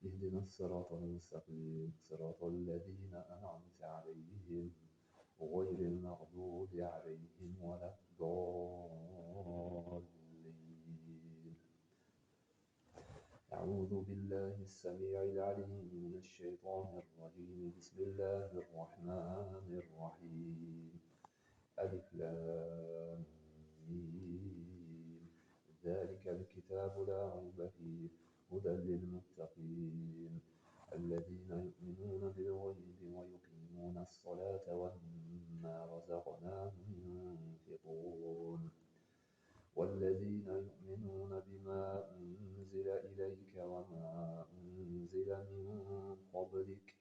اهدنا الصراط المستقيم صراط الذين أنعمت عليهم غير المغضوب عليهم ولا الضالين. أعوذ بالله السميع العليم من الشيطان الرجيم. بسم الله الرحمن الرحيم. ألف لام ميم. ذلك الكتاب لا ريب فيه هدى للمتقين الذين يؤمنون بالغيب ويقيمون الصلاة ومما رزقناهم ينفقون والذين يؤمنون بما أنزل إليك وما أنزل من قبلك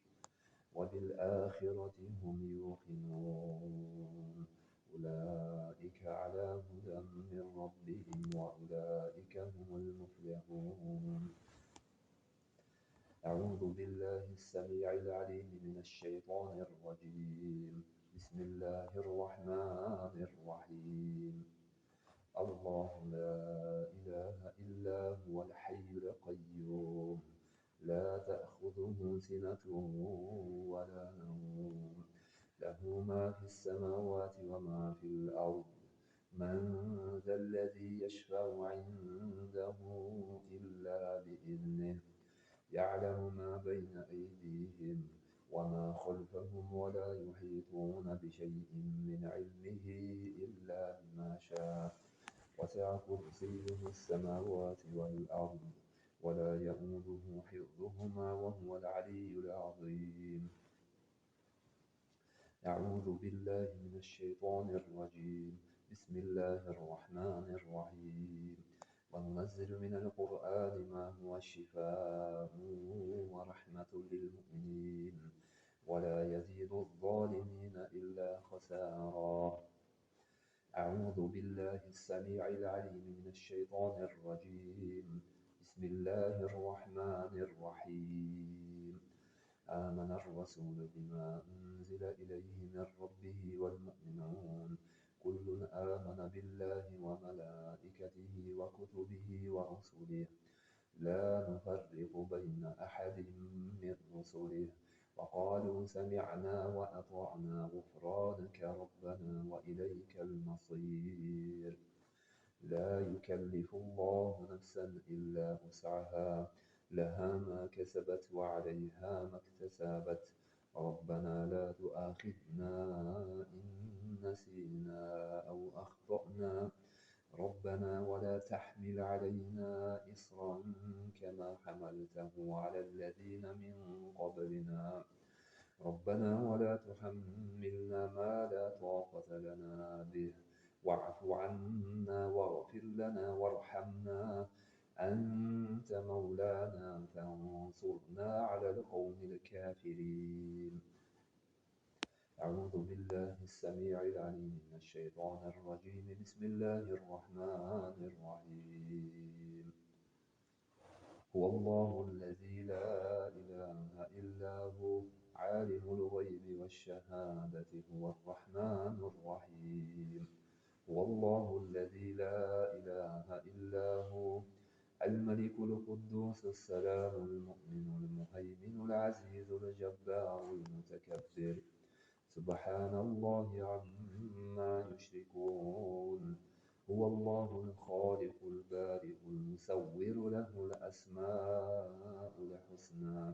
وبالآخرة هم يوقنون أولئك على هدى من ربهم وأولئك هم المفلحون. أعوذ بالله السميع العليم من الشيطان الرجيم. بسم الله الرحمن الرحيم. الله لا إله إلا هو الحي القيوم لا تأخذه سنة ولا نوم له ما في السماوات وما في الأرض من ذا الذي يشفع عنده إلا بإذنه يعلم ما بين أيديهم وما خلفهم ولا يحيطون بشيء من علمه إلا بما شاء وسع كرسيه السماوات والأرض ولا يئوده حفظهما وهو العلي العظيم. أعوذ بالله من الشيطان الرجيم. بسم الله الرحمن الرحيم. وننزل من القرآن ما هو شفاء ورحمة للمؤمنين ولا يزيد الظالمين إلا خسارا. أعوذ بالله السميع العليم من الشيطان الرجيم. بسم الله الرحمن الرحيم. آمن الرسول بما أنزل إليه من ربه والمؤمنون كل آمن بالله وملائكته وكتبه ورسله لا نفرق بين أحد من رسله وقالوا سمعنا وأطعنا غفرانك ربنا وإليك المصير. لا يكلف الله نفسا إلا وسعها لها ما كسبت وعليها ما اكتسبت ربنا لا تؤاخذنا إن نسينا أو أخطأنا ربنا ولا تحمل علينا إصرا كما حملته على الذين من قبلنا ربنا ولا تحملنا ما لا طاقة لنا به واعف عنا واغفر لنا وارحمنا أنت مولانا فانصرنا على القوم الكافرين. أعوذ بالله السميع العليم من الشيطان الرجيم. بسم الله الرحمن الرحيم. هو الله الذي لا إله إلا هو عالم الغيب والشهادة هو الرحمن الرحيم. هو الله الذي لا إله إلا هو الملك القدوس السلام المؤمن المهيمن العزيز الجبار المتكبر سبحان الله عما يشركون. هو الله الخالق البارئ المصور له الأسماء الحسنى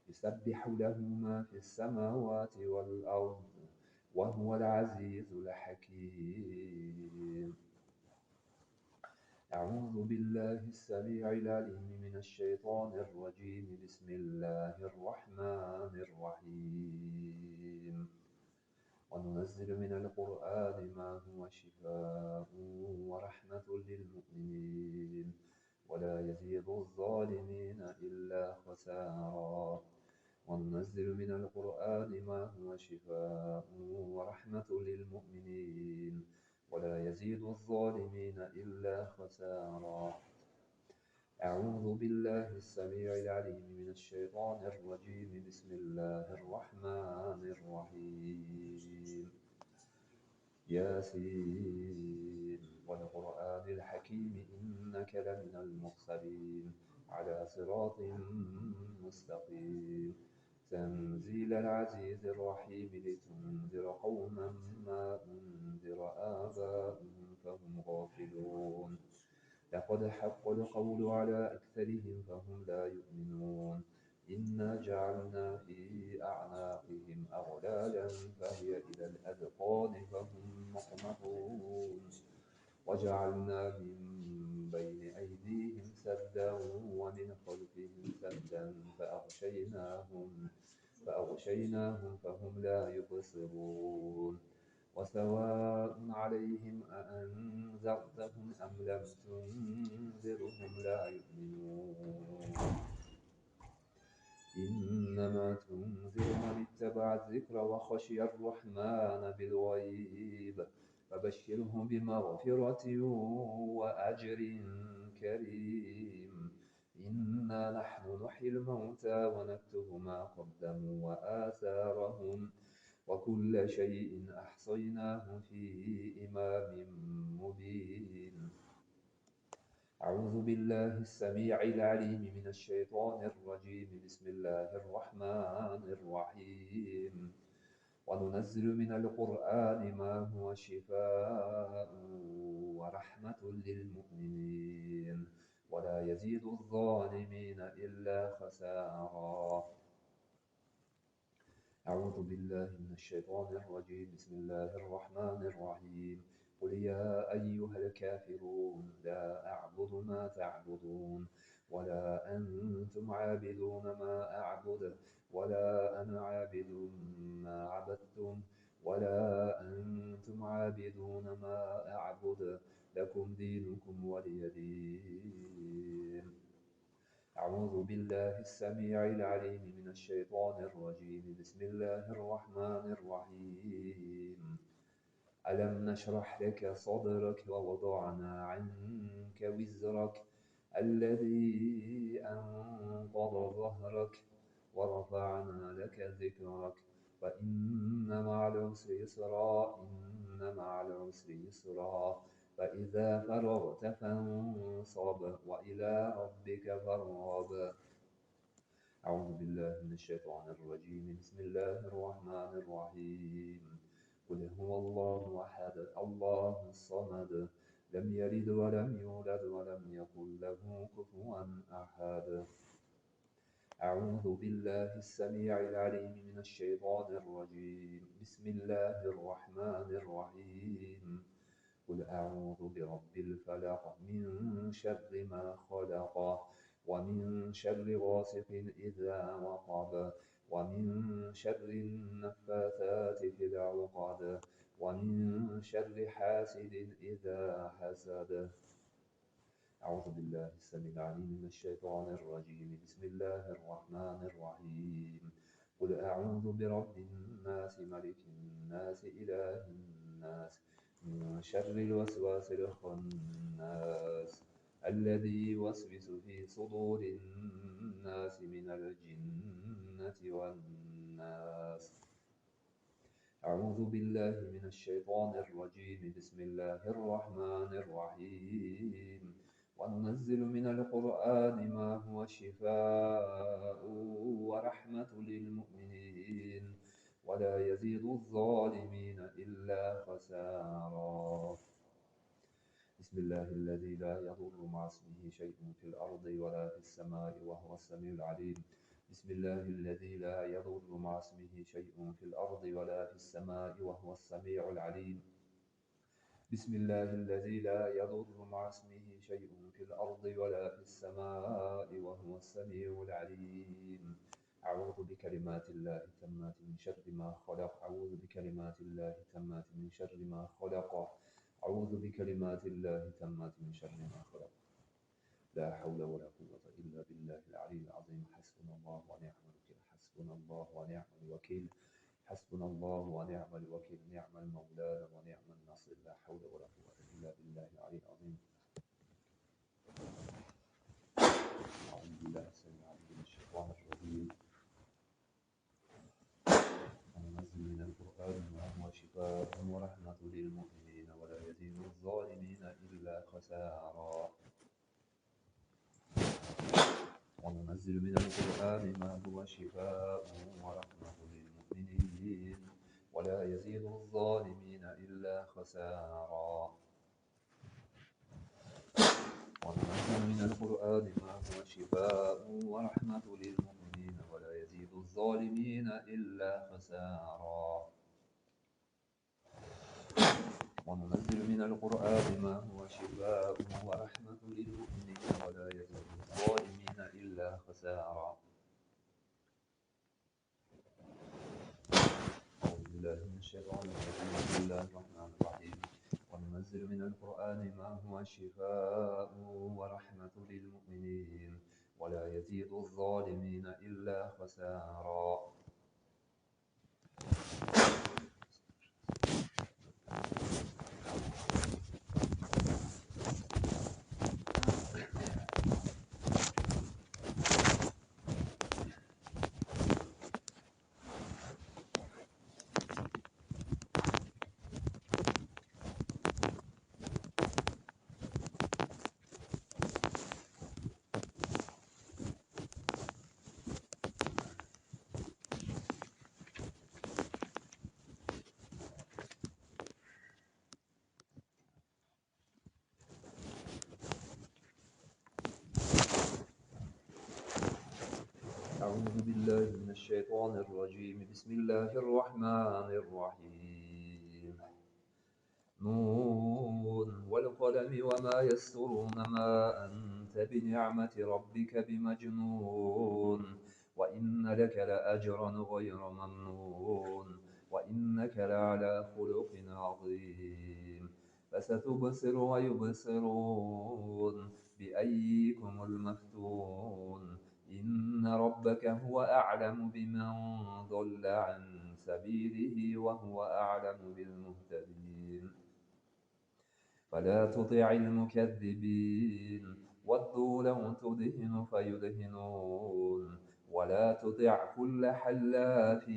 يسبح له ما في السماوات والأرض وهو العزيز الحكيم. أعوذ بالله السميع العليم من الشيطان الرجيم. بسم الله الرحمن الرحيم. وننزل من القرآن ما هو شفاء ورحمة للمؤمنين ولا يزيد الظالمين إلا خسارا. وننزل من القرآن ما هو شفاء ورحمة للمؤمنين ولا يزيد الظالمين إلا خسارا. أعوذ بالله السميع العليم من الشيطان الرجيم. بسم الله الرحمن الرحيم. ياسين والقرآن الحكيم إنك لمن المرسلين على صراط مستقيم تنزيل العزيز الرحيم لتنذر قوما ما أنذر آباؤهم فهم غافلون لقد حق القول على أكثرهم فهم لا يؤمنون إنا جعلنا في أعناقهم أغلالا فهي إلى الأذقان فهم مقمحون وجعلنا من بين أيديهم سدا ومن خلفهم سدا فأغشيناهم فهم لا يبصرون وسواء عليهم أأنذرتهم أم لم تنذرهم لا يؤمنون إنما تنذر من اتبع الذكر وخشي الرحمن بالغيب فبشره بمغفرة وأجر كريم إنا نحن نحيي الموتى ونكتب ما قدموا وآثارهم وكل شيء أحصيناه في إمام مبين أعوذ بالله السميع العليم من الشيطان الرجيم بسم الله الرحمن الرحيم وننزل من القرآن ما هو شفاء ورحمة للمؤمنين ولا يزيد الظالمين إلا خسارا أعوذ بالله من الشيطان الرجيم بسم الله الرحمن الرحيم قل يا أيها الكافرون لا أعبد ما تعبدون ولا أنتم عابدون ما أعبد ولا أنا عابد ما عبدتم ولا أنتم عابدون ما أعبد لكم دينكم ولي دين أعوذ بالله السميع العليم من الشيطان الرجيم بسم الله الرحمن الرحيم ألم نشرح لك صدرك ووضعنا عنك وزرك الذي أنقض ظهرك ورفعنا لك ذكرك فإن مع العسر يسرا إن مع العسر يسرا فإذا فرغت فانصب وإلى ربك فارغب أعوذ بالله من الشيطان الرجيم بسم الله الرحمن الرحيم قل هو الله أحد الله الصمد لم يلد ولم يولد ولم يكن له كفوا أحد أعوذ بالله السميع العليم من الشيطان الرجيم بسم الله الرحمن الرحيم قل أعوذ برب الفلق من شر ما خلق ومن شر غاسق إذا وقب ومن شر النفاثات في العقد ومن شر حاسد إذا حسد أعوذ بالله السميع العليم من الشيطان الرجيم بسم الله الرحمن الرحيم قل أعوذ برب الناس ملك الناس إله الناس من شر الوسواس الخناس الذي يوسوس في صدور الناس من الجنة والناس أعوذ بالله من الشيطان الرجيم بسم الله الرحمن الرحيم وننزل من القرآن ما هو شفاء ورحمة للمؤمنين ولا يزيد الظالمين إلا خسارا بسم الله الذي لا يضر مع اسمه شيء في الأرض ولا في السماء وهو السميع العليم بسم الله الذي لا يضر مع اسمه شيء في الأرض ولا في السماء وهو السميع العليم بسم الله الذي لا يضر مع اسمه شيء في الأرض ولا في السماء وهو السميع العليم أعوذ بكلمات الله التامات من شر ما خلق أعوذ بكلمات الله التامات من شر ما خلق أعوذ بكلمات الله التامات من شر ما خلق لا حول ولا قوة إلا بالله العلي العظيم حسبنا الله ونعم الوكيل حسبنا الله ونعم الوكيل حسبنا الله ونعم الوكيل نعم المولى ونعم الناصر لا حول ولا قوة إلا بالله العلي العظيم أعوذ بالله السميع العليم من الشيطان الرجيم وننزل من القرآن ما هو شفاء ورحمة للمؤمنين ولا يزيد الظالمين إلا خسارا وننزل من القرآن ما هو شفاء ورحمة للمؤمنين ولا يزيد الظالمين إلا خسارا وننزل من القرآن ما هو شفاء ورحمة للمؤمنين ولا يزيد الظالمين إلا خسارا وننزل من القرآن ما هو شفاء ورحمة للمؤمنين ولا يزيد الظالمين إلا خسارا أعوذ بالله من الشيطان الرجيم بسم الله الرحمن الرحيم وننزل من القرآن ما هو شفاء ورحمة للمؤمنين ولا يزيد الظالمين إلا خسارا أعوذ بالله من الشيطان الرجيم بسم الله الرحمن الرحيم نون والقلم وما يسطرون ما أنت بنعمة ربك بمجنون وإن لك لأجرا غير ممنون وإنك لعلى خلق عظيم فستبصر ويبصرون بأيكم المفتون إن ربك هو أعلم بمن ضل عن سبيله وهو أعلم بالمهتدين فلا تطع المكذبين ودوا لو تدهن فيدهنون ولا تطع كل حلاف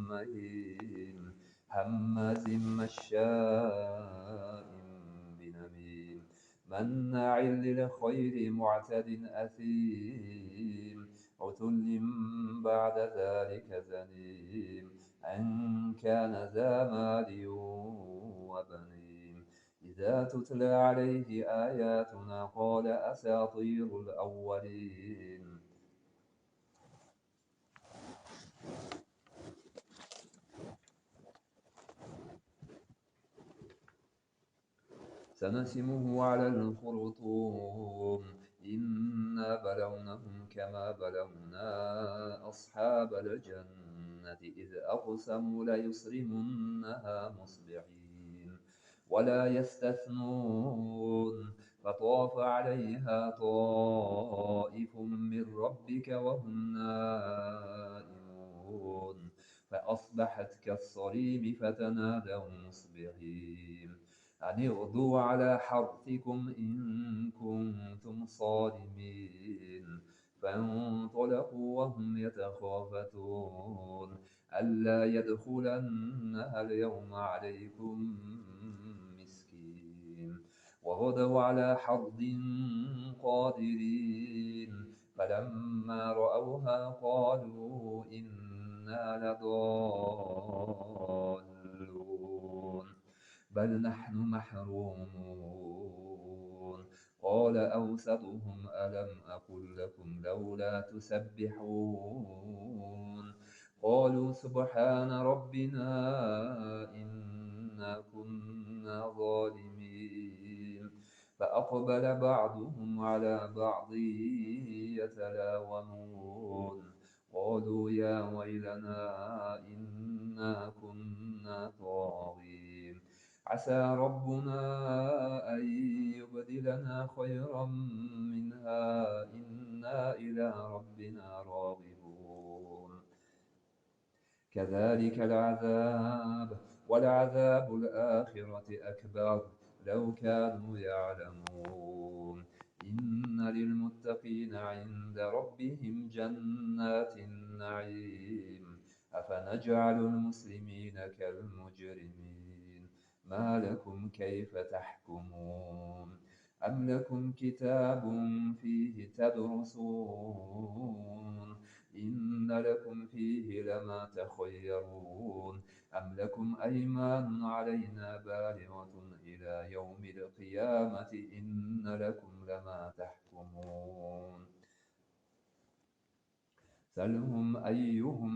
مهين هماز مشاء بنميم مناع للخير معتد أثيم عتل بعد ذلك زنيم أن كان ذا مال وبنين إذا تتلى عليه آياتنا قال أساطير الأولين سنسمه على الخرطوم إنا بلونهم كما بلونا أصحاب الجنة إذ أقسموا ليصرمنها مصبحين ولا يستثنون فطاف عليها طائف من ربك وهم نائمون فأصبحت كالصريم فتنادوا مصبحين أن اغدوا على حرثكم إن كنتم صارمين فانطلقوا وهم يتخافتون ألا يدخلنها اليوم عليكم مسكين وغدوا على حرد قادرين فلما رأوها قالوا إنا لضالون بل نحن محرومون قال أوسطهم ألم أقل لكم لولا تسبحون قالوا سبحان ربنا إنا كنا ظالمين فأقبل بعضهم على بعض يتلاومون قالوا يا ويلنا إنا كنا طاغين عسى ربنا أن يبدلنا خيرا منها إنا إلى ربنا راغبون كذلك العذاب ولعذاب الآخرة أكبر لو كانوا يعلمون إن للمتقين عند ربهم جنات النعيم أفنجعل المسلمين كالمجرمين ما لكم كيف تحكمون أم لكم كتاب فيه تدرسون لكم فيه لما تخيرون أم لكم أيمان علينا بالغة إلى يوم القيامة إن لكم لما تحكمون سلهم أيهم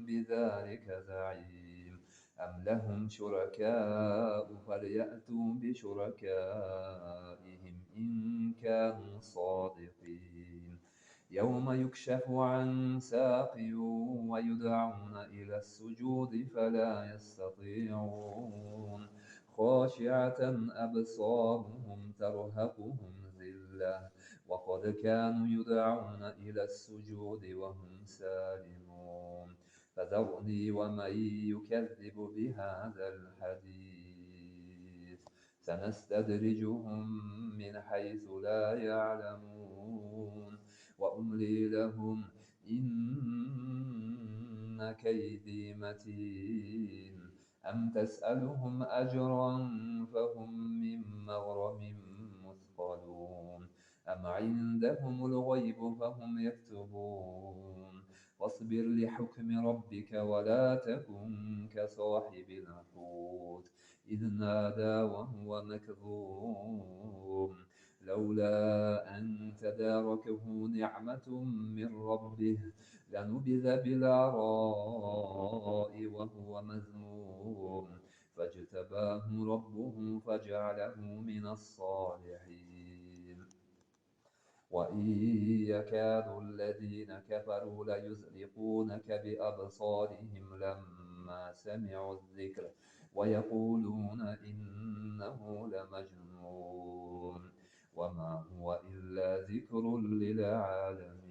بذلك زعيم أم لهم شركاء فليأتوا بشركائهم إن كانوا صادقين يوم يكشف عن ساق ويدعون إلى السجود فلا يستطيعون خاشعة أبصارهم ترهقهم ذلة وقد كانوا يدعون إلى السجود وهم سالمون فذرني ومن يكذب بهذا الحديث سنستدرجهم من حيث لا يعلمون وأملي لهم إن كيدي متين أم تسألهم أجرا فهم من مغرم مثقلون أم عندهم الغيب فهم يكتبون واصبر لحكم ربك ولا تكن كصاحب الحوت إذ نادى وهو مكظوم لولا أن تداركه نعمة من ربه لنبذ بالعراء وهو مذموم فاجتباه ربه فجعله من الصالحين وإن يكاد الذين كفروا ليزلقونك بأبصارهم لما سمعوا الذكر ويقولون إنه لمجنون وما هو إلا ذكر للعالمين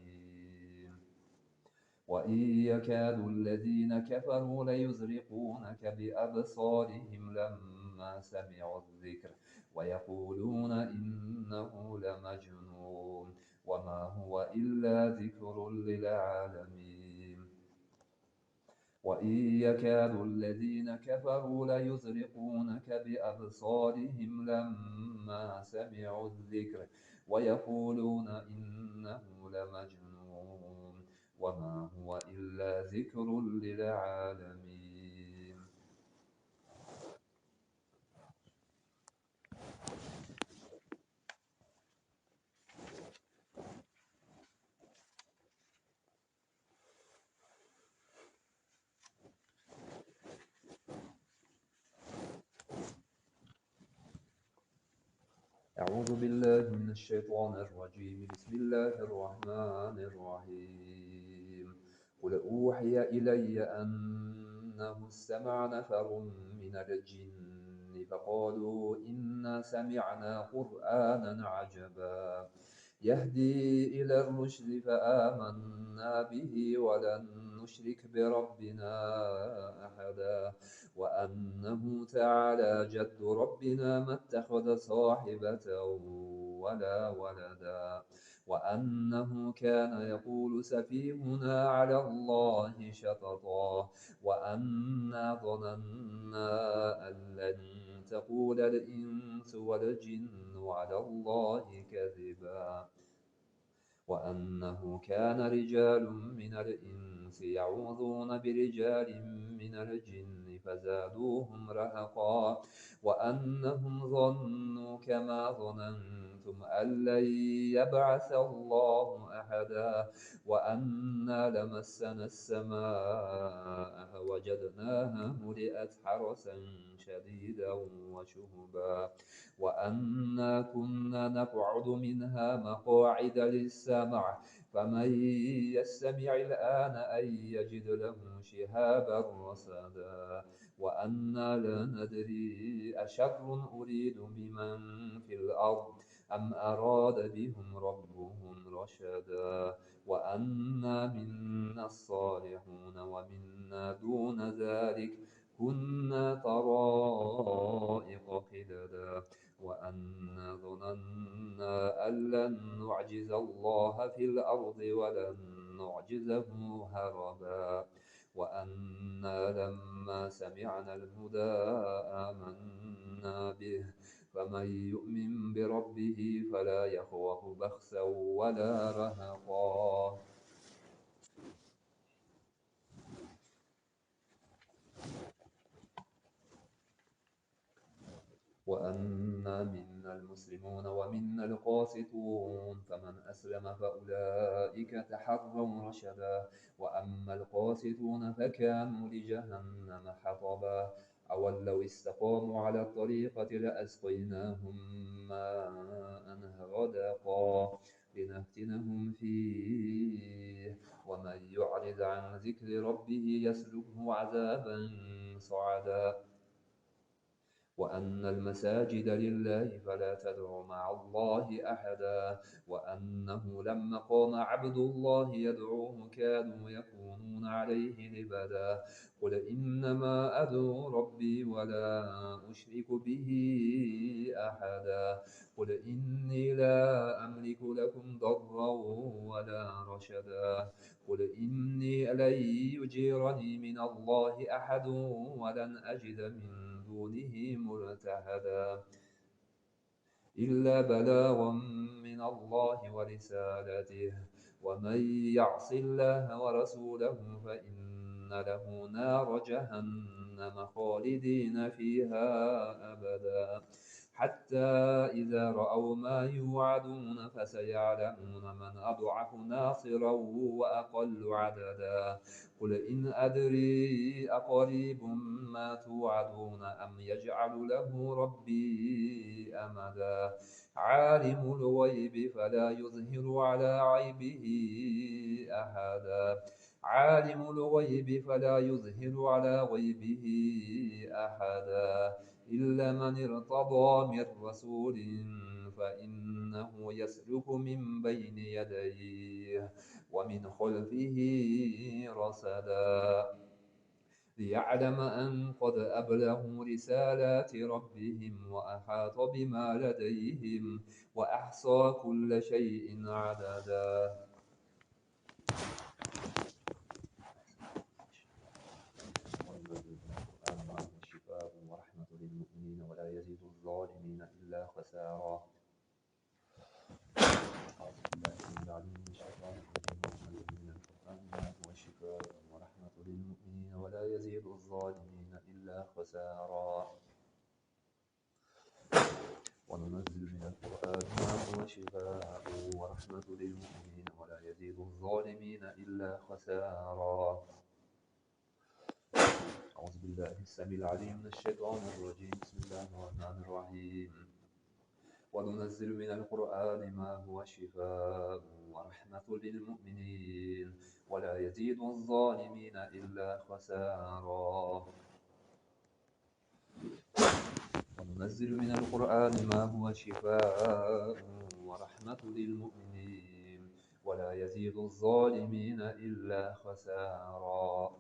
وإن يكاد الذين كفروا ليزلقونك بأبصارهم لما سمعوا الذكر ويقولون إنه لمجنون وما هو إلا ذكر للعالمين وإن يكاد الذين كفروا ليزلقونك بأبصارهم لما سمعوا الذكر ويقولون إنه لمجنون وما هو إلا ذكر للعالمين أعوذ بالله من الشيطان الرجيم بسم الله الرحمن الرحيم قل أوحي إلي أنه استمع نفر من الجن فقالوا إنا سمعنا قرآنا عجبا يهدي إلى الرشد فآمنا به ولن نشرك بربنا أحدا وأنه تعالى جد ربنا ما اتخذ صاحبة ولا ولدا وأنه كان يقول سفيهنا على الله شططا وأنا ظننا أن لن تقول الإنس والجن على الله كذبا وأنه كان رجال من الإنس يعوذون برجال من الجن فزادوهم رهقا وأنهم ظنوا كما ظننتم أن لن يبعث الله أحدا وأنا لمسنا السماء فوجدناها ملئت حرسا شديدا وشهبا وأنا كنا نقعد منها مقاعد للسمع فمن يستمع الآن أن يجد له شهابا رصدا وأنا لا ندري أشر أريد بمن في الأرض أم أراد بهم ربهم رشدا وأنا منا الصالحون ومنا دون ذلك كنا طرائق قددا وأنا ظننا أن لن نعجز الله في الأرض ولن نعجزه هربا وأنا لما سمعنا الهدى آمنا به فمن يؤمن بربه فلا يخوف بخسا ولا رهقا وأنا منا المسلمون ومنا القاسطون، فمن أسلم فأولئك تحروا رشدا. وأما القاسطون فكانوا لجهنم حطبا. أول لو استقاموا على الطريقة لأسقيناهم ماء غدقا لنفتنهم فيه. ومن يعرض عن ذكر ربه يسلكه عذابا صعدا. وأن المساجد لله فلا تدعوا مع الله أحدا. وأنه لما قام عبد الله يدعوه كادوا يكونون عليه لبدا. قل إنما أدعو ربي ولا أشرك به أحدا. قل إني لا أملك لكم ضرا ولا رشدا. قل إني لن يجيرني من الله أحد ولن أجد من دونه ملتحدا إلا بلاغا من الله ورسالته. ومن يعص الله ورسوله فإن له نار جهنم خالدين فيها أبدا. حتى إذا رأوا ما يوعدون فسيعلمون من أضعف ناصرا وأقل عددا. قل إن أدري أقريب ما توعدون أم يجعل له ربي أمدا. عالم الغيب فلا يظهر على عيبه أحدا. عالم الغيب فلا يظهر على غيبه أحدا إلا من ارتضى من رسول فإنه يسلك من بين يديه ومن خلفه رصدا ليعلم أن قد أبلغوا رسالات ربهم وأحاط بما لديهم وأحصى كل شيء عددا. شفاء ورحمة للمؤمنين ولا يزيد الظالمين إلا خسارا. أعوذ بالله من العليم من الشيطان الرجيم من القرآن هو شفاء ورحمة للمؤمنين ولا يزيد الظالمين إلا خسارا. وننزل من القرآن ما هو شفاء ورحمة للمؤمنين ولا يزيد الظالمين إلا خسارا. أعوذ بالله السميع العليم من الشيطان الرجيم بسم الله الرحمن الرحيم. وننزل من القرآن ما هو شفاء ورحمة للمؤمنين ولا يزيد الظالمين إلا خسارا. وننزل من القرآن ما هو شفاء ورحمة للمؤمنين ولا يزيد الظالمين إلا خسارا.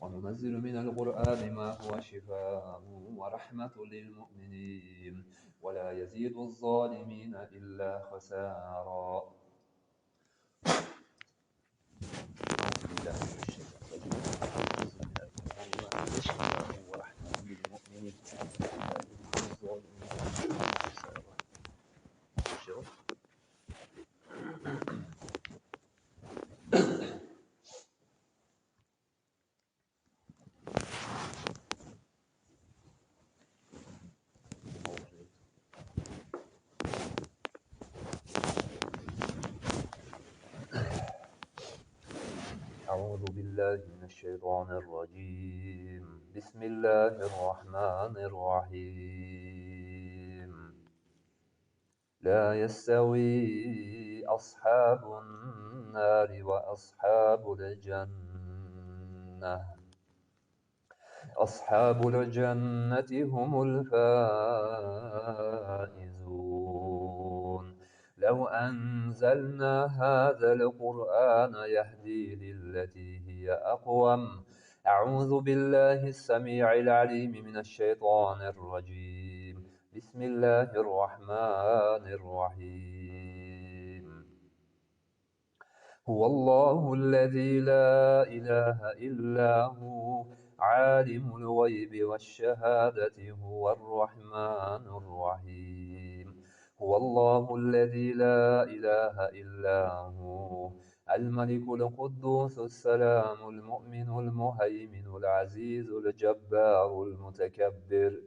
وننزل من القرآن ما هو شفاء ورحمة للمؤمنين ولا يزيد الظالمين إلا خسارا. أعوذ بالله من الشيطان الرجيم بسم الله الرحمن الرحيم. لا يستوي أصحاب النار وأصحاب الجنة أصحاب الجنة هم الفائزون. لو أنزلنا هذا القرآن يهدي للتي هي أقوم. أعوذ بالله السميع العليم من الشيطان الرجيم بسم الله الرحمن الرحيم. هو الله الذي لا إله إلا هو عالم الغيب والشهادة هو الرحمن الرحيم. هو الله الذي لا إله إلا هو الملك القدوس السلام المؤمن المهيمن العزيز الجبار المتكبر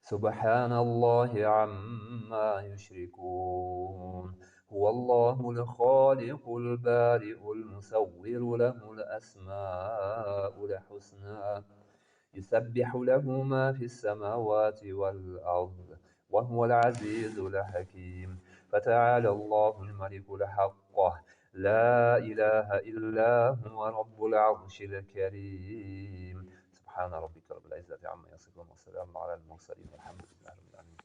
سبحان الله عما يشركون هو الله الخالق البارئ المصور له الأسماء الحسنى يسبح له ما في السماوات والأرض وهو العزيز الحكيم فتعالى الله الملك الحق لا إله إلا هو رب العرش الكريم سبحان ربك رب العزة عما يصفون والسلام على المرسلين والحمد لله رب العالمين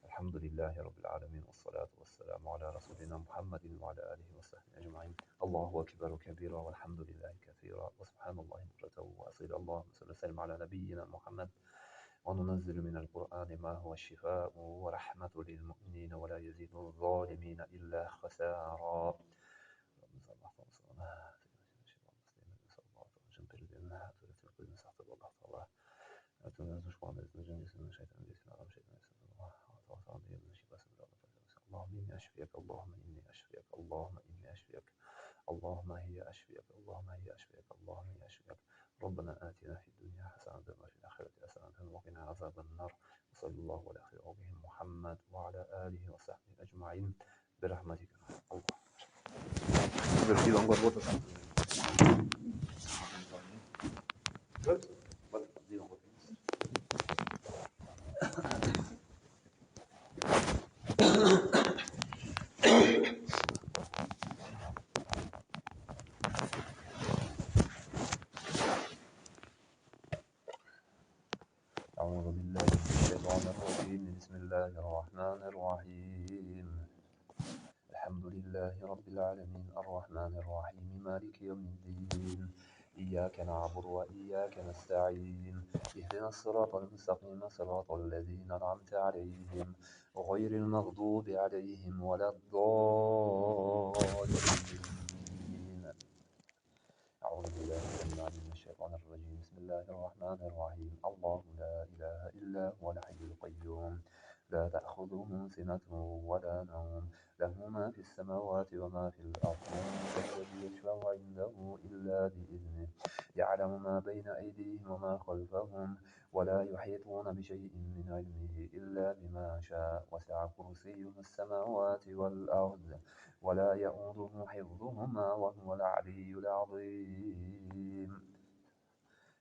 الحمد لله رب العالمين والصلاة والسلام على رسولنا محمد وعلى آله وصحبه أجمعين الله أكبر كبيرا والحمد لله كثيرا وسبحان الله بكرة وأصيلا اللهم صل وسلم على نبينا محمد وننزل من القرآن ما هو الشفاء ورحمة للمؤمنين ولا يزيد الظالمين إلا خسارا اللهم إني أشفيك اللهم إني أشفيك اللهم إني أشفيك اللهم هي أشفيك اللهم هي أشفيك اللهم هي أشفيك ربنا آتنا في الدنيا حسنة وفي الآخرة حسنة وقنا عذاب النار وصلى الله على خير نبيه محمد وعلى آله وصحبه أجمعين برحمتك أعوذ بالله من الشيطان الرجيم بسم الله الرحمن الرحيم الحمد لله رب العالمين الرحمن الرحيم مالك يوم الدين إياك نعبد وإياك نستعين اهدنا الصراط المستقيم صراط الذين أنعمت عليهم غير المغضوب عليهم ولا الضالين أعوذ بالله من الشيطان الرجيم بسم الله الرحمن الرحيم الله لا إله إلا هو الحي القيوم لا تأخذه سنة ولا نوم له ما في السماوات وما في الأرض من الذي يشفع عنده إلا بإذنه يعلم ما بين أيديهم وما خلفهم ولا يحيطون بشيء من علمه إلا بما شاء وسع كرسيه السماوات والأرض ولا يؤوده حفظهما وهو العلي العظيم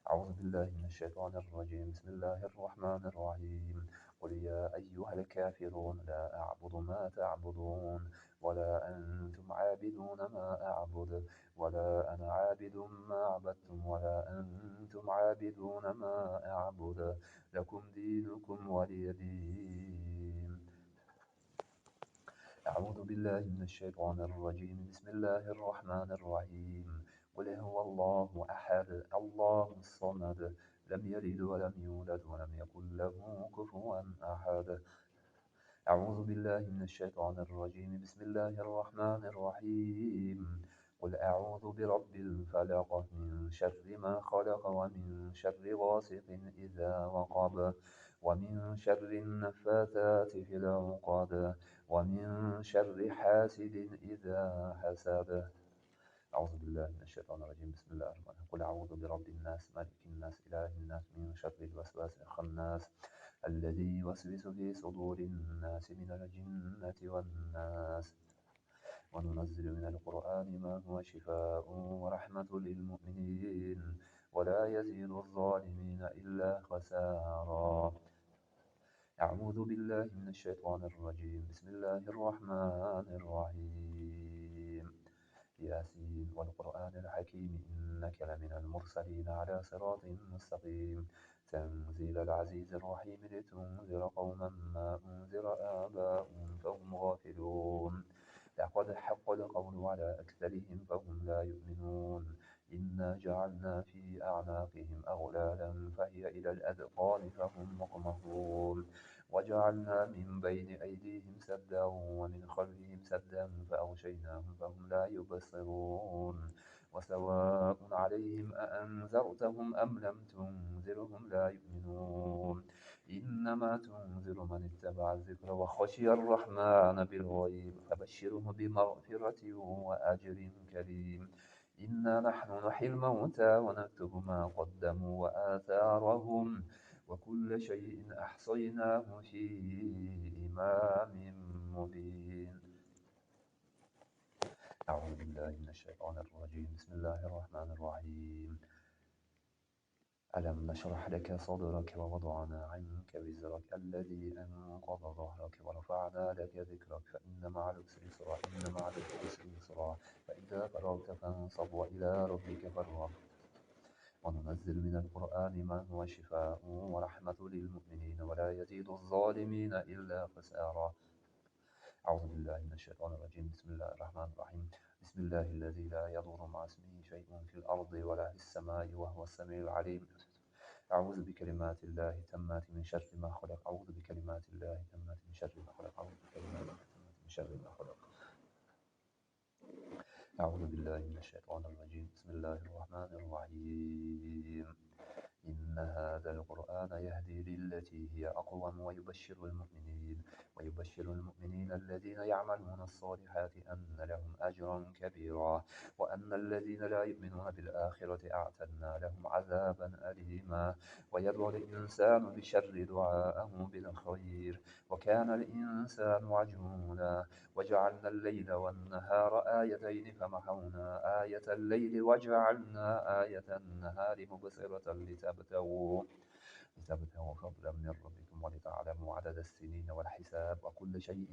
أعوذ بالله من الشيطان الرجيم بسم الله الرحمن الرحيم قل يا أيها الكافرون لا أعبد ما تعبدون ولا أنتم عابدون ما أعبد ولا أنا عابد ما عبدتم ولا أنتم عابدون ما أعبد لكم دينكم ولي دين أعوذ بالله من الشيطان الرجيم بسم الله الرحمن الرحيم قل هو الله أحد الله الصمد لم يلد ولم يولد ولم يكن له كفوا أحد أعوذ بالله من الشيطان الرجيم بسم الله الرحمن الرحيم قل أعوذ برب الفلق من شر ما خلق ومن شر غاسق إذا وقب ومن شر النفاثات في العقد ومن شر حاسد إذا حسد أعوذ بالله من الشيطان الرجيم بسم الله الرحمن الرحيم قل أعوذ برب الناس ملك الناس إله الناس من شر الوسواس الخناس الذي يوسوس في صدور الناس من الجنة والناس وننزل من القرآن ما هو شفاء ورحمة للمؤمنين ولا يزيد الظالمين إلا خسارا أعوذ بالله من الشيطان الرجيم بسم الله الرحمن الرحيم ياسين والقرآن الحكيم إنك لمن المرسلين على صراط مستقيم تنزيل العزيز الرحيم لتنذر قوما ما أنذر آباؤهم فهم غافلون لقد حق القول على أكثرهم فهم لا يؤمنون إنا جعلنا في أعناقهم أغلالا فهي إلى الأذقان فهم مقمحون وجعلنا من بين أيديهم سدا ومن خلفهم سدا فأغشيناهم فهم لا يبصرون وسواء عليهم أأنذرتهم أم لم تنذرهم لا يؤمنون إنما تنذر من اتبع الذكر وخشي الرحمن بالغيب فبشره بمغفرة وأجر كريم. إنا نحن نحيي الموتى ونكتب ما قدموا وآثارهم وكل شيء أحصيناه في إمام مبين. أعوذ بالله من الشيطان الرجيم. بسم الله الرحمن الرحيم. ألم نشرح لك صدرك ووضعنا عنك وزرك الذي أنقض ظهرك ورفعنا لك ذكرك فإن مع العسر يسرا إن مع العسر يسرا فإذا فرغت فانصب وإلى ربك فارغب. وننزل من القرآن ما هو شفاء ورحمة للمؤمنين ولا يزيد الظالمين إلا خسارا. أعوذ بالله من الشيطان الرجيم. بسم الله الرحمن الرحيم. بسم الله الذي لا يضر مع اسمه شيء في الأرض ولا في السماء وهو السميع العليم. أعوذ بكلمات الله التامات من شر ما خلق. أعوذ بكلمات الله التامات من شر ما خلق. أعوذ بكلمات الله التامات من شر ما خلق. أعوذ بالله من الشيطان الرجيم. بسم الله الرحمن الرحيم. إن هذا القرآن يهدي للتي هي أقوم ويبشر المؤمنين الذين يعملون الصالحات أن لهم أجرا كبيرا وأن الذين لا يؤمنون بالآخرة أعتدنا لهم عذابا أليما. ويدعو الإنسان بشر دعاءه بالخير وكان الإنسان عجولا. وجعلنا الليل والنهار آيتين فمحونا آية الليل وجعلنا آية النهار مبصرة لتبتغوا فضلا من ربكم ولتعلموا عدد السنين والحساب وكل شيء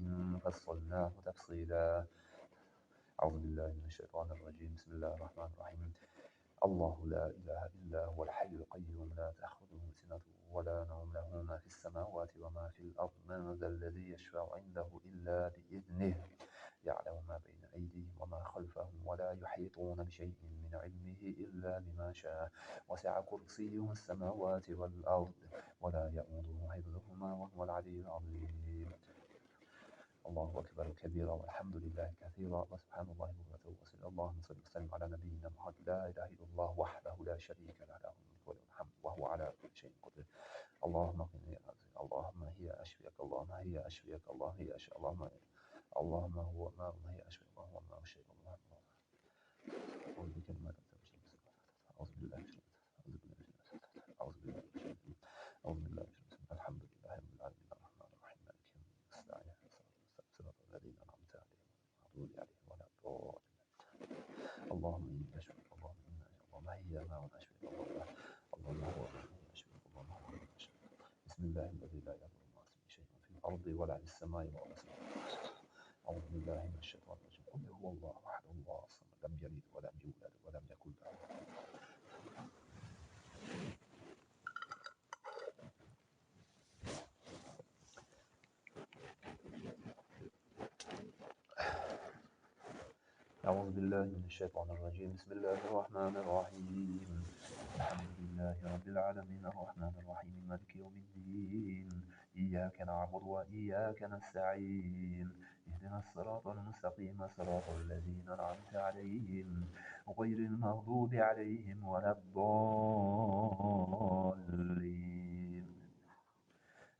فصلناه تفصيلا. أعوذ بالله من الشيطان الرجيم. بسم الله الرحمن الرحيم. الله لا إله إلا هو الحي القيوم لا تأخذه سنة ولا نوم له ما في السماوات وما في الأرض من ذا الذي يشفع عنده إلا بإذنه يعلم ما بين أيديهم وما خلفهم ولا يحيطون بشيء من علمه إلا بما شاء وسع كرسيه السماوات والأرض ولا يؤوده حفظهما وهو العلي العظيم. الله أكبر كبيرا والحمد لله كثيرا وسبحان الله بكرة وأصيلا. اللهم صل وسلم على نبينا محمد. لا إله إلا الله وحده لا شريك له له الملك وله الحمد وهو على كل شيء قدير. اللهم قنا اللهم هي أشفيك اللهم هي أشفيك اللهم هي أشفيك اللهم هو ما هي أشفيك اللهم ما شيء الله. أعوذ بكلمات أعوذ بالله أعوذ بالله أعوذ بالله الحمد لله رب العالمين الرحمن الرحيم مالك يوم الدين صراط الذين أنعمت عليهم غير المغضوب عليهم ولا الضالين. اللهم إني أشفيك اللهم هي ما أشفيك اللهم هو ما هي أشفيك اللهم هو ما أشفيك. بسم الله الذي لا يضر مع اسمه شيء في الأرض ولا في السماء وهو السميع. أعوذ بالله من الشيطان الرجيم. قل هو الله أحد الله الصمد لم يلد ولم يولد ولم يكن له. أعوذ بالله من الشيطان الرجيم. بسم الله الرحمن الرحيم. الحمد لله رب العالمين الرحمن الرحيم مالك يوم الدين إياك نعبد وإياك نستعين اهدنا الصراط المستقيم صراط الذين أنعمت عليهم غير المغضوب عليهم ولا الضالين.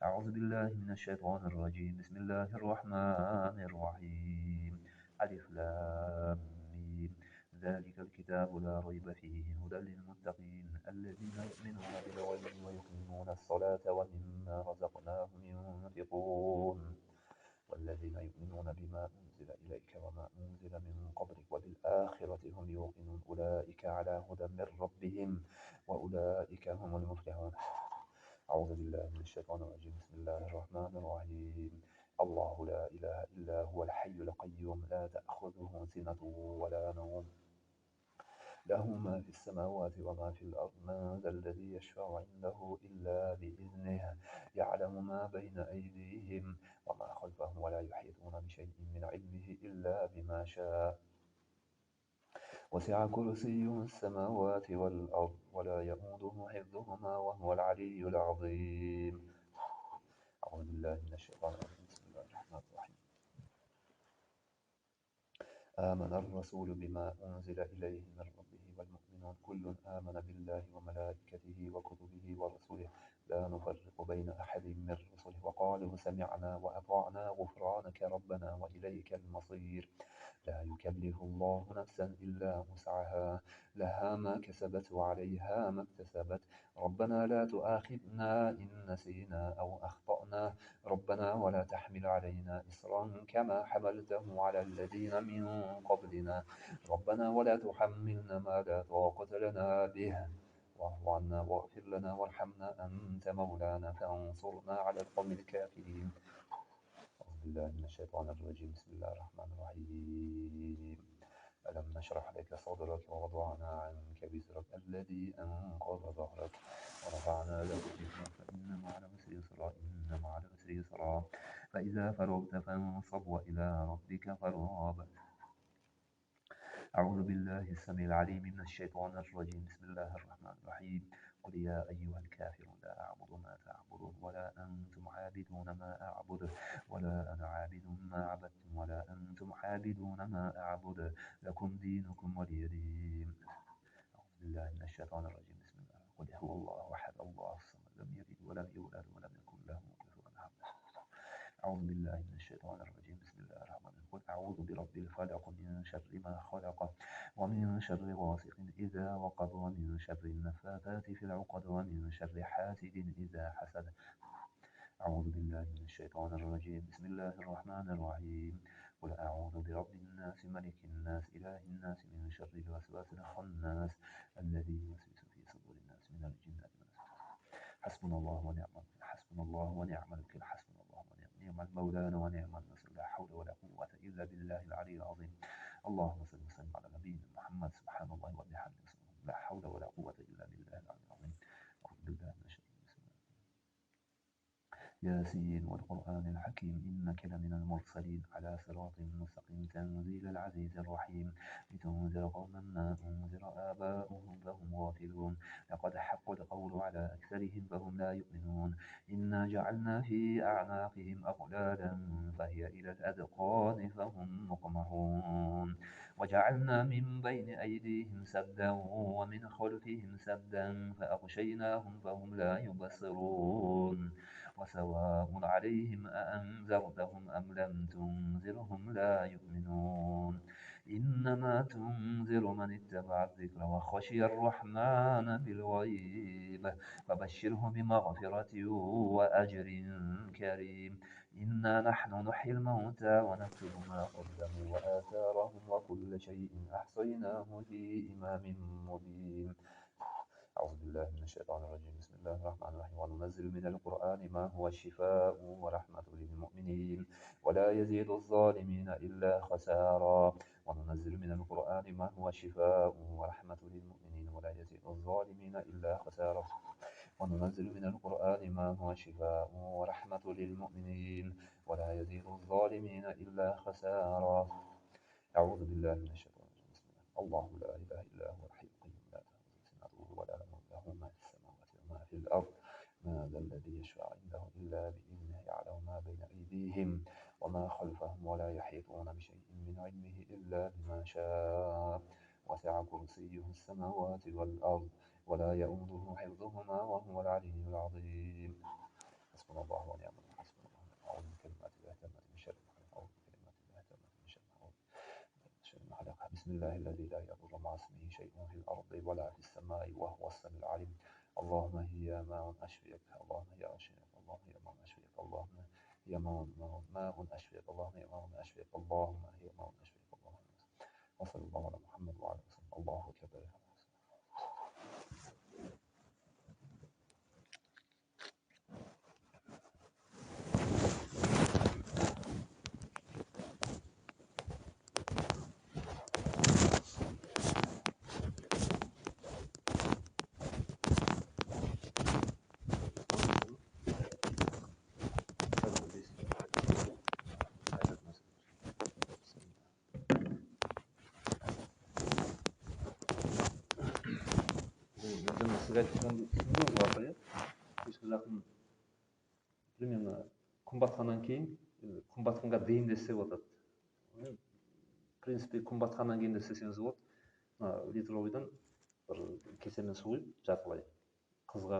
أعوذ بالله من الشيطان الرجيم. بسم الله الرحمن الرحيم. ألف لام ميم ذلك الكتاب لا ريب فيه هدى للمتقين الذين يؤمنون بالغيب ويقيمون الصلاة ومما رزقناهم ينفقون والذين يؤمنون بما أنزل إليك وما أنزل من قبلك وبالآخرة هم يوقنون أولئك على هدى من ربهم وأولئك هم المفلحون. أعوذ بالله من الشيطان الرجيم. بسم الله الرحمن الرحيم. الله لا إله إلا هو الحي القيوم لا تأخذه سنة ولا نوم له ما في السماوات وما في الأرض من ذا الذي يشفع عنده إلا بإذنه يعلم ما بين أيديهم وما خلفهم ولا يحيطون بشيء من علمه إلا بما شاء وسع كرسيه السماوات والأرض ولا يؤوده حفظهما وهو العلي العظيم. أعوذ بالله من الشيطان الرجيم. بسم الله الرحمن الرحيم. آمن الرسول بما أنزل إليه من ربه والمؤمنون مؤمنون كل آمن بالله وملائكته وكتبه ورسله لا نفرق بين أحد من رسله وقالوا سمعنا وأطعنا غفرانك ربنا وإليك المصير. لا يكلف الله نفسا إلا وسعها لها ما كسبت وعليها ما اكتسبت. ربنا لا تؤاخذنا إن نسينا أو أخطأنا ربنا ولا تحمل علينا إصرا كما حملته على الذين من قبلنا ربنا ولا تحملنا ما لا طاقة لنا به واعف عنا واغفر لنا وارحمنا أنت مولانا فانصرنا على القوم الكافرين. أعوذ بالله من الشيطان الرجيم بسم الله الرحمن الرحيم. ألم نشرح لك صدرك ووضعنا عنك وزرك الذي أنقض ظهرك ورفعنا لك ذكرك فإن مع العسر يسرا إن مع العسر يسرا فإذا فرغت فانصب وإلى ربك فارغب. أعوذ بالله السميع العليم من الشيطان الرجيم بسم الله الرحمن الرحيم. قل يا أيها الكافرون لا أعبد ما تعبدون ولا أنتم عابدون ما أعبد ولا أنا عابد ما عبدتم ولا أنتم عابدون ما أعبد لكم دينكم ولي دين. أعوذ بالله من الشيطان الرجيم بسم الله. قل هو الله أحد الله الصمد لم يلد ولم يولد ولم يكن له كفوا أحد. أعوذ بالله من الشيطان الرجيم بسم الله الرحمن الرحيم. قل أعوذ برب الفلق من شر ما خلق ومن شر غاسق إذا وقب ومن شر النفاثات في العقد ومن شر حاسد إذا حسد. أعوذ بالله من الشيطان الرجيم بسم الله الرحمن الرحيم. قل أعوذ برب الناس ملك الناس إله الناس من شر الوسواس الخناس الذي يوسوس في صدور الناس من الجنة والناس. حسبنا الله ونعم الوكيل حسبنا الله ونعم الوكيل حسبنا الله ونعم المولى ونعم النصير لا حول ولا قوة إلا بالله العلي العظيم. اللهم صل وسلم على نبينا محمد سبحان الله وبحمده لا حول ولا قوة إلا بالله العلي العظيم. أعوذ بالله من الشيطان ياسين والقرآن الحكيم إنك لمن المرسلين على صراط مستقيم تنزيل العزيز الرحيم لتنذر قوما ما أنذر آباؤهم فهم غافلون لقد حق القول على أكثرهم فهم لا يؤمنون إنا جعلنا في أعناقهم أغلالا فهي إلى الأذقان فهم مقمحون وجعلنا من بين أيديهم سدا ومن خلفهم سدا فأغشيناهم فهم لا يبصرون وسواء عليهم أأنذرتهم أم لم تنذرهم لا يؤمنون إنما تنذر من اتبع الذكر وخشي الرحمن بالغيب فبشره بمغفرة وأجر كريم. إنا نحن نحيي الموتى ونكتب ما قدموا وآثارهم وكل شيء أحصيناه في إمام مبين. أعوذ بالله من الشيطان الرجيم بسم الله الرحمن الرحيم. وننزل من القرآن ما هو شفاء ورحمة للمؤمنين ولا يزيد الظالمين إلا خسارا. وننزل من القرآن ما هو شفاء ورحمة للمؤمنين ولا يزيد الظالمين إلا خسارا. وننزل من القرآن ما هو شفاء ورحمة للمؤمنين ولا يزيد الظالمين إلا خسارا. أعوذ بالله من الشيطان الرجيم بسم الله. الله لا إله إلا هو الحي القيوم لا تأخذه سنة ولا نوم له ما في السماوات وما في الأرض. ما ذا الذي يشفع عنده إلا بإذنه يعلم ما بين أيديهم وما خلفهم ولا يحيطون بشيء من علمه إلا بما شاء. وسع كرسيه السماوات والأرض ولا يؤوده حفظهما وهو العلي العظيم. حسبنا الله ونعم الوكيل حسبنا الله أعوذ بكلمات الله التامة من شر ما خلق أعوذ بكلمات الله التامة من شر ما خلق بسم الله الذي لا يضر مع اسمه شيء في الأرض ولا في السماء وهو السميع العليم. اللهم هي ماء أشفيك اللهم هي أشفيك اللهم هي ماء أشفيك اللهم هي ماء أشفيك اللهم هي ماء أشفيك اللهم هي ماء أشفيك اللهم. وصلى الله على محمد وعلى آله وسلم. الله أكبر. 그러면 콤바트하는 게 콤바트가 дейін болады. принципе 콤바트하는 게 쓰시면서 вот литровойдан бір кеселмен су құйып жартылай қызға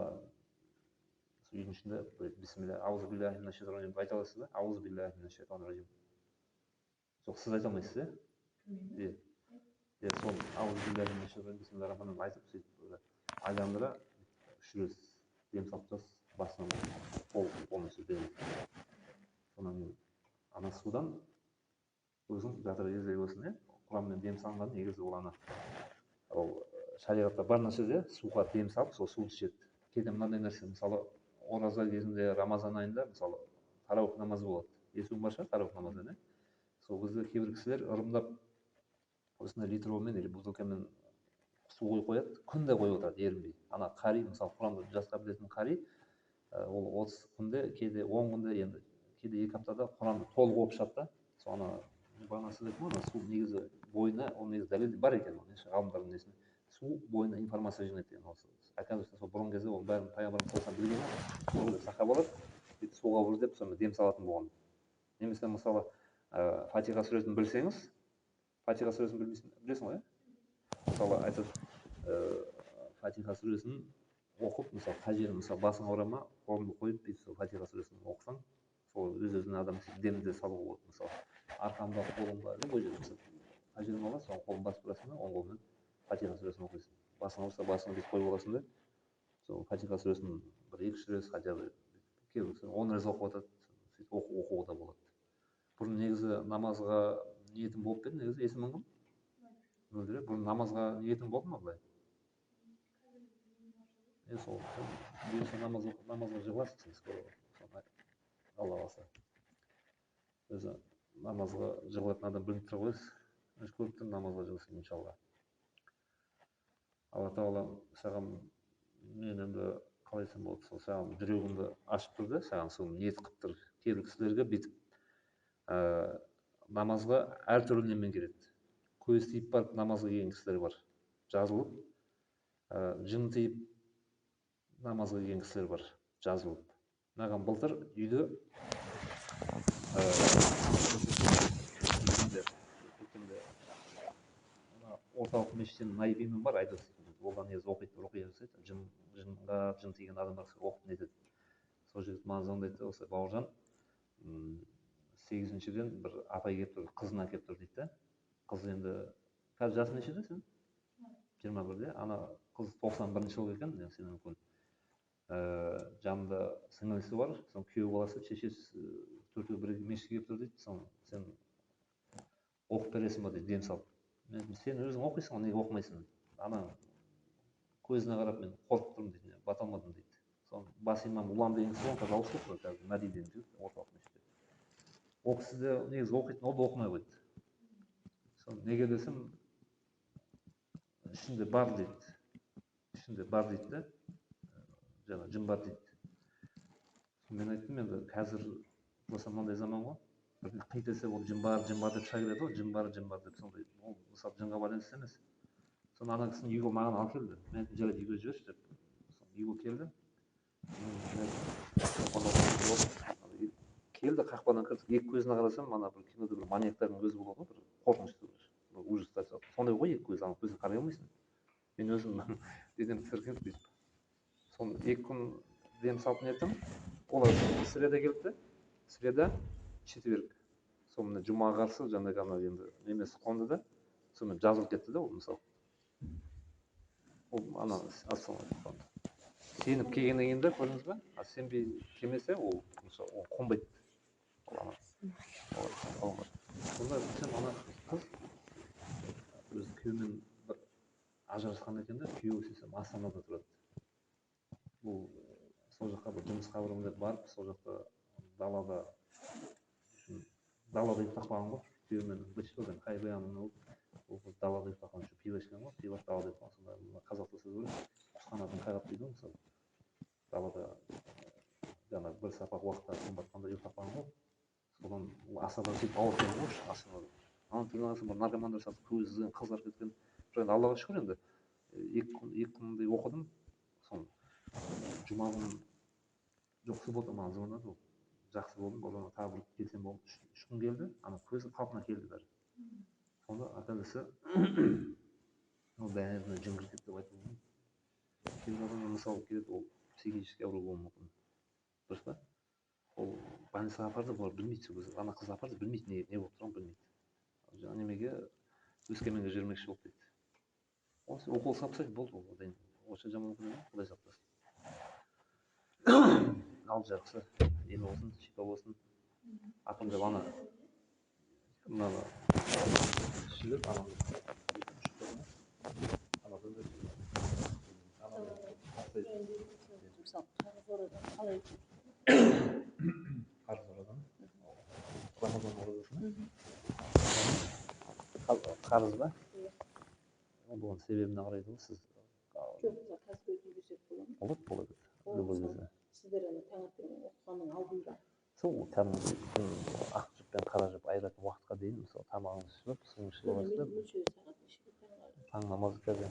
үйдің ішінде бисмилля аузу биллахи минаш шайтанир раджим айта аласыз ба? Аузу биллахи минаш шайтанир раджим. Жоқ, сіз айта алмайсыз, иә? Иә, сол аузу биллахи минаш шайтанир раджим бисмиллахир рахманир рахим айтып сөйтіп айналдыра үш рет дем салып тұрасыз басынан полностью дем. Сонан кейін ана судан өзің жатыр кезде болсын, иә? Құранмен дем салынған негізі ол ана ол шариғатта бар нәрсе де суға дем салып сол суды ішеді. Кейде мынандай нәрсе, мысалы ораза кезінде Рамазан айында мысалы тарауих намазы болады. Естуің бар шығар тарауих намазын, иә? Сол кезде кейбір кісілер ырымдап осындай литровмен или бутылкамен су қойып қояды, күнде қойып отырады ерінбей. Ана қари, мысалы Құранды жасқа білетін қари, ол 30 күнде, кейде 10 күнде, енді кейде 2 аптада Құранды толық оқып шығады да. Сол ана бағана сіз айттыңыз ғой, су негізі бойына, ол негізі дәлел бар екен, ғалымдардың несінде. Су бойына информация жинайды деген осы. Оказывается, сол бұрынғы кезде ол бәрін пайғамбарымыз саллаллаху алейхи вассалам білген, ол сахабалар бүйтіп суға ұрды деп соны дем салатын болған. Немесе мысалы Фатиха сүресін білсеңіз, Фатиха сүресін білесің ғой, иә? Мысалы айтады, Фатиха сүресін оқып, мысалы қай жерің, мысалы басың ауырады ма, қолыңды қойып бүйтіп сол Фатиха сүресін оқысаң, сол өз-өзіне адам демде салуға болады. Мысалы арқамда, қолымда, любой жерде қай жерің ауырады, соған қолын басып тұрасың да, оң қолмен Фатиха сүресін оқисың. Басың ауырса басыңа бүйтіп қойып аласың да, сол Фатиха сүресін бір 2-3 рет, хотя бы кейбір 10 рет оқып жатады, сөйтіп оқуға да болады. Бұрын негізі намазға ниетім болып еді, негізі есімің кім? Мөлдір, бұрын намазға ниетің болды ма былай? Сол бұйырса намазға жығыласың скоро, алла қаласа. Өзі намазға жығылатын адам білініп тұра қойсыз, көптен намазға жығылсын иншалла. Алла тағала саған, мен енді қалай айтсам болады, сол саған жүрегіңді ашып тұрды, саған соны ниет қылып тұр. Кейбір кісілерге бүйтіп намазға әртүрлі немен келеді. Көз тиіп барып намазға келген кісілер бар, жазылып, жын тиіп намазға келген кісілер бар, жазылып. Маған былтыр үйде орталық мешіттен наиб имам бар, айтады, оған негізі оқиды, руқия жасайды, жын тиген адамдар оқып нетеді. Сол жігіт маған звондайды, осы бауыржан 8-шіден бір апай келіп тұр, қызын әкеліп тұр дейді да. Қыз енді қазір жасы нешеде сен? 21-де. Ана қыз 91-ші жылғы екен, сенен үлкен. Жанында сіңілісі бар, соның күйеу баласы, шешесі төртеу бірге мешітке келіп тұр дейді. Сен оқып бересің ба дейді, дем салып. Сен өзің оқисың, неге оқымайсың? Ана көзіне қарап мен қорқып тұрмын дейді, бата алмадым дейді. Соны бас имам ұлан деген кісі ғой, қазір ауысып кетті, қазір Мәдинеден жігіт, орталық мешітте. Ол кісі де негізі оқитын, ол да оқымай қойды. Соны неге десем, ішінде бар дейді. Ішінде бар дейді да, жаңа жын бар дейді. Мен айттым, енді қазір просто мынандай заман ғой, қитесе ол жын бар деп шыға келеді ғой, жын бар деп, сондай, ол мысалы жынға байланысты емес. Соны ана кісіні үйге маған алып келді, мен айттым, жарайды үйге жіберші деп. Үйге келді. Келді, қақпадан кірді, екі көзіне қарасам, ана бір кинода бір маньяктардың көзі болады ғой, бір қорқынышты, бір ужас. Сондай ғой екі көзі, ана көзіне қарай алмайсың. Мен өзім денем тітіркеніп бүйтіп. Соны 2 күн дем салып неттім. Олар среда келді, среда, четверг. Сонымен жұмаға қарсы жаңағы ана енді немесі қонды да, сонымен жазылып кетті да ол мысалы. Ол ана ассалаумағалейкум. Сеніп келгеннен кейін де көрдіңіз бе? Сенбей келмесе ол қонбайды. Сонда сен ана қыз өз күйеуімен бір ажырасқан екен де, күйеуі сесем Астанада тұрады. Бұл сол жаққа бір жұмыс қабырым деп барып, сол жақта далада ұйықтап қалған ғой, күйеуімен бычтодан қай баянын алып, ол қыз далада ұйықтап қалған, пиво ішкен ғой, пиво далада ұйықтап қалған. Сонда қазақта сөз бар, құс қанатын қағады дейді ғой, мысалы. Далада жаңа бір сапақ уақытта қымбатқанда ұйықтап қалған ғой. Содан Астанада сөйтіп ауырып келген ғой, Астанада. Ана тыңдағансың бір наркомандар сияқты көзі қызарып кеткен. Бірақ Аллаға шүкір енді 2 күндей оқыдым. Соны жұма күні жоқ, суббота маған звондады ол. Жақсы болдым, одан тағы бір келсем болды. 3 күн келді, ана көзі қалпына келді бәрі. Сонда оказывается ол бәріне жіңгіртеді деп айтуға болмайды. Кейбір адамдар мысалы келеді, ол психический ауру болуы мүмкін, дұрыс па? Ол больницаға апарды, бұлар білмейді, сол кезде ана қызды апарды, білмейді не болып тұрғанын білмейді. Жаңа немеге өскеменге жібермекші болды дейді. Осы укол салып тастайды, болды, ол осы жаман оқиға емес, құдай сақтасын. Ал жақсы, ем болсын, шипа болсын. Апам деп ана мынаны ішіліп қарыз ба? Бұның себебіне қарайды ғой сіз. Жоқ, қазір өтінбесек болады ма? Болады. Любой кезде. Сіздер таңертең оқығанның алдында. Сол ақ жіп пен қара жіп айыратын уақытқа дейін мысалы тамағыңызды ішіп, суыңызды ішіп аласыз да. Таң намазы қазір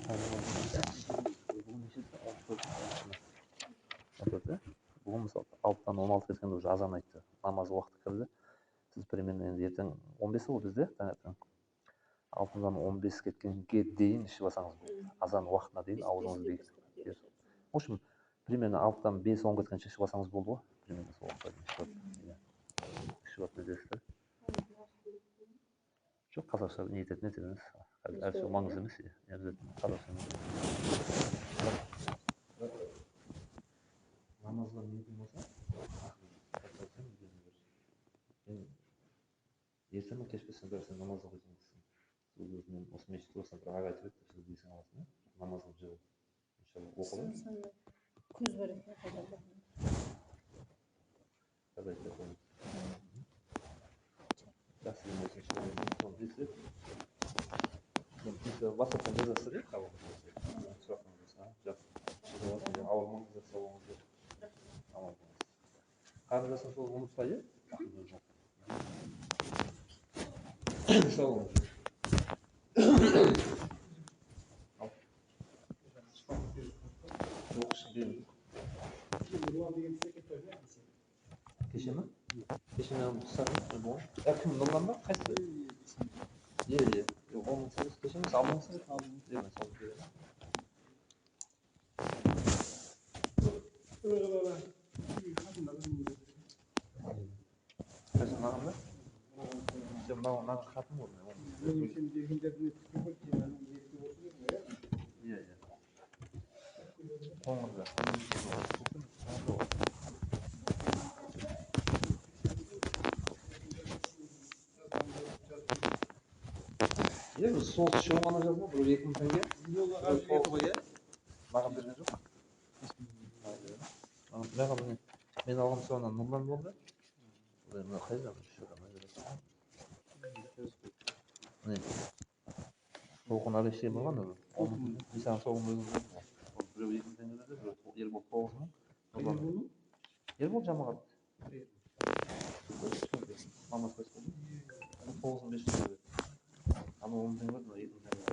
бүгін мысалы 6-дан 16-ға келгенде уже азан айтты. Намаз уақыты кірді. Сіз примерно енді ертең 15 ғой бізде таңертең. 6-дан 15 кеткенге дейін ішіп алсаңыз болады. Азан уақытына дейін аузыңызды бекітіп. В общем, примерно 6-дан 5-10 кеткенше ішіп алсаңыз болды ғой. Примерно сол уақытта дейін ішіп алып недесіздер. Жоқ, қазақша не ететін емес. Әлі маңызды емес. Қазақша намазға ниетің болса, ертең ме кеш пе сен сен намаз оқисың. Сол өзінен осы мешітте болсаң бір аға айтып еді, сіз дейсің аласың, намаз оқып жүріп. Оқылады. Көз бар екен, қайдан оқимын. Жақсы демейсің, соны білсек. WhatsApp-тан жазасыз иә, сұрақтарыңыз болса. Жақсы. Ауырмаңыз деп сауыңыз. Аман болыңыз. Қарындасым сол ұмытпай, иә? Сау болыңыз. Кеше ме? Кеше мен тұсадым, бұл. Кім нұрлан ба? Қайсы? Е. Оның сіз кеше емес, алдың сіз? Мен сол беремін. Қайсы маған ба? Сен маған хатым болды. Е. Қоңырда. Енді сол шоңғаны жазма, бір 2000 теңге. Маған берген жоқ. Мен алған соңынан нұрлан болды. Мына қайдан толқын Алексей болған ол. Мен саған соғын өзім болдым. Біреу 2000 теңге берді, біреу Ербол 9000. Ербол жамағат. Мама қойсын. 9500 теңге. Ана 10 теңге берді, 2000 теңге.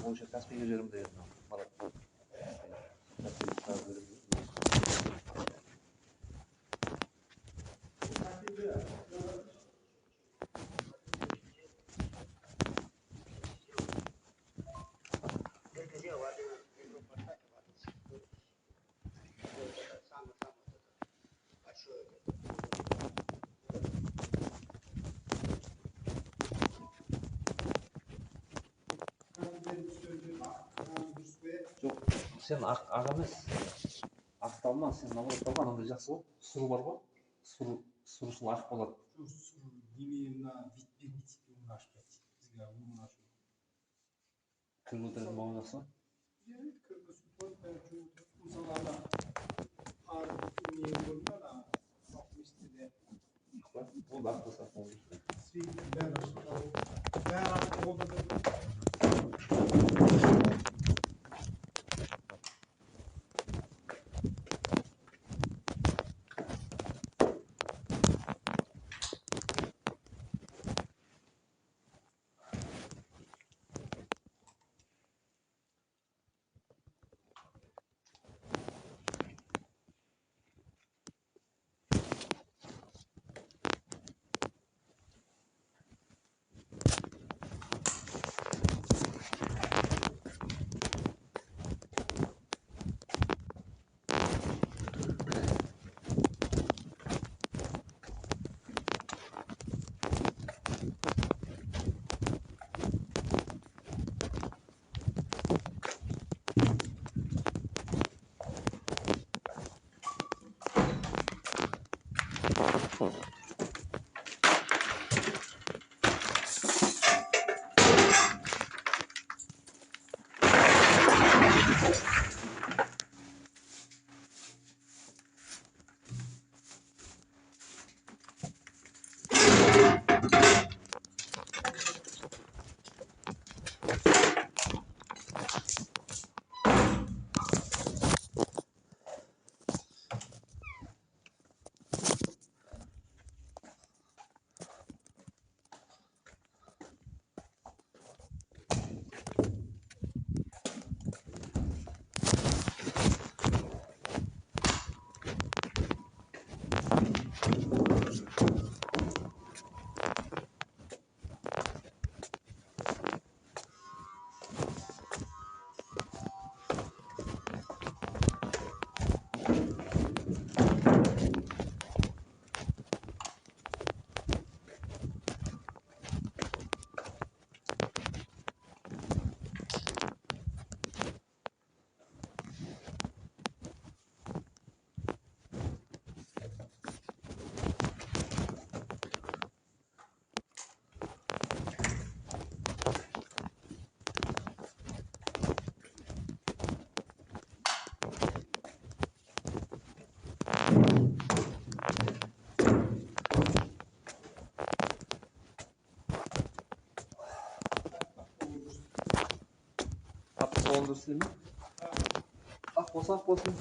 Ол үшін Каспийге жерімде еді. Марат. Жоқ, сен аға емес. Ақталма, сен наоборот талма, анандай жақсы ғой. Сұру бар ғой. Сұрушыл ақ болады. Кіріп отыратын болған жақсы. Ол ақты сақтауы. Oldu mi? Ah, bolsun.